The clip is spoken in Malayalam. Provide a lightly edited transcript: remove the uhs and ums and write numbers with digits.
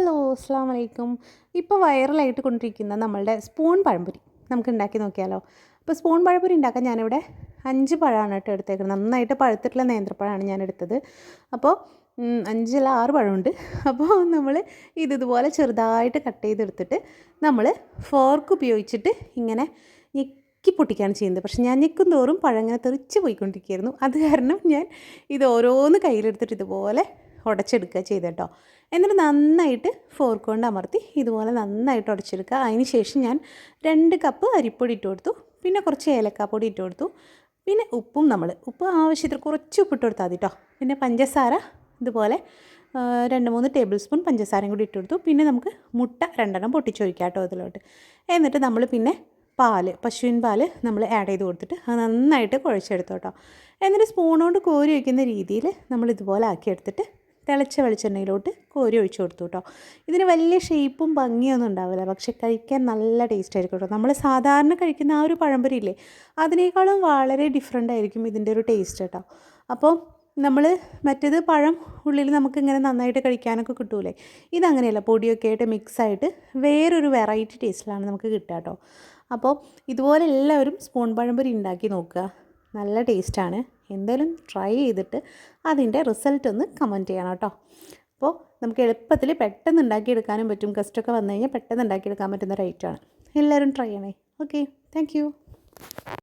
ഹലോ അസ്സാം വലൈക്കും. ഇപ്പോൾ വൈറലായിട്ട് കൊണ്ടിരിക്കുന്ന നമ്മളുടെ സ്പൂൺ പഴംപൊരി നമുക്ക് ഉണ്ടാക്കി നോക്കിയാലോ. അപ്പോൾ സ്പൂൺ പഴംപൊരി ഉണ്ടാക്കാൻ ഞാനിവിടെ 5 പഴമാണ് കേട്ടോ എടുത്തേക്കുന്നത്. നന്നായിട്ട് പഴുത്തിട്ടുള്ള നേന്ത്രപ്പഴമാണ് ഞാൻ എടുത്തത്. അപ്പോൾ 5 അല്ല 6 പഴമുണ്ട്. അപ്പോൾ നമ്മൾ ഇതുപോലെ ചെറുതായിട്ട് കട്ട് ചെയ്തെടുത്തിട്ട് നമ്മൾ ഫോർക്ക് ഉപയോഗിച്ചിട്ട് ഇങ്ങനെ ഞെക്കി പൊട്ടിക്കുകയാണ് ചെയ്യുന്നത്. പക്ഷേ ഞാൻ ഞെക്കും തോറും പഴം ഇങ്ങനെ തെറിച്ച് പോയിക്കൊണ്ടിരിക്കുകയായിരുന്നു. അത് കാരണം ഞാൻ ഇത് ഓരോന്ന് കയ്യിലെടുത്തിട്ട് ഇതുപോലെ ഉടച്ചെടുക്കുക ചെയ്തേട്ടോ. എന്നിട്ട് നന്നായിട്ട് ഫോർക്ക് കൊണ്ട് അമർത്തി ഇതുപോലെ നന്നായിട്ട് ഉടച്ചെടുക്കുക. അതിന് ശേഷം ഞാൻ 2 കപ്പ് അരിപ്പൊടി ഇട്ട് കൊടുത്തു, പിന്നെ കുറച്ച് ഏലക്കാപ്പൊടി ഇട്ട് കൊടുത്തു, പിന്നെ ഉപ്പ് ആവശ്യത്തിന് കുറച്ച് ഉപ്പിട്ട് കൊടുത്താൽ മതി കേട്ടോ. പിന്നെ പഞ്ചസാര ഇതുപോലെ 2-3 ടേബിൾ സ്പൂൺ പഞ്ചസാരയും കൂടി ഇട്ട് കൊടുത്തു. പിന്നെ നമുക്ക് മുട്ട 2 പൊട്ടിച്ചൊഴിക്കാം കേട്ടോ ഇതിലോട്ട്. എന്നിട്ട് നമ്മൾ പിന്നെ പശുവിൻ പാല് നമ്മൾ ആഡ് ചെയ്ത് കൊടുത്തിട്ട് അത് നന്നായിട്ട് കുഴച്ചെടുത്തു കേട്ടോ. എന്നിട്ട് സ്പൂൺ കൊണ്ട് കോരി വയ്ക്കുന്ന രീതിയിൽ നമ്മൾ ഇതുപോലെ ആക്കിയെടുത്തിട്ട് തിളച്ച വെളിച്ചെണ്ണയിലോട്ട് കോരി ഒഴിച്ചു കൊടുത്തു കേട്ടോ. ഇതിന് വലിയ ഷേപ്പും ഭംഗിയൊന്നും ഉണ്ടാവില്ല, പക്ഷെ കഴിക്കാൻ നല്ല ടേസ്റ്റ് ആയിരിക്കും കേട്ടോ. നമ്മൾ സാധാരണ കഴിക്കുന്ന ആ ഒരു പഴംപൊരി ഇല്ലേ, അതിനേക്കാളും വളരെ ഡിഫറെൻ്റ് ആയിരിക്കും ഇതിൻ്റെ ഒരു ടേസ്റ്റ് കേട്ടോ. അപ്പോൾ നമ്മൾ മറ്റേത് പഴം ഉള്ളിൽ നമുക്ക് ഇങ്ങനെ നന്നായിട്ട് കഴിക്കാനൊക്കെ കിട്ടൂലേ, ഇതങ്ങനെയല്ല, പൊടിയൊക്കെ ആയിട്ട് മിക്സായിട്ട് വേറൊരു വെറൈറ്റി ടേസ്റ്റിലാണ് നമുക്ക് കിട്ടുക കേട്ടോ. അപ്പോൾ ഇതുപോലെ എല്ലാവരും സ്പൂൺ പഴംപൊരി ഉണ്ടാക്കി നോക്കുക, നല്ല ടേസ്റ്റാണ്. എന്തായാലും ട്രൈ ചെയ്തിട്ട് അതിൻ്റെ റിസൾട്ട് ഒന്ന് കമൻറ്റ് ചെയ്യണം കേട്ടോ. അപ്പോൾ നമുക്ക് എളുപ്പത്തിൽ പെട്ടെന്ന് ഉണ്ടാക്കിയെടുക്കാനും പറ്റും. ഗസ്റ്റൊക്കെ വന്നു കഴിഞ്ഞാൽ പെട്ടെന്ന് ഉണ്ടാക്കിയെടുക്കാൻ പറ്റുന്ന ഒരു ഐറ്റമാണ്. എല്ലാവരും ട്രൈ ചെയ്യണേ. Okay, thank you.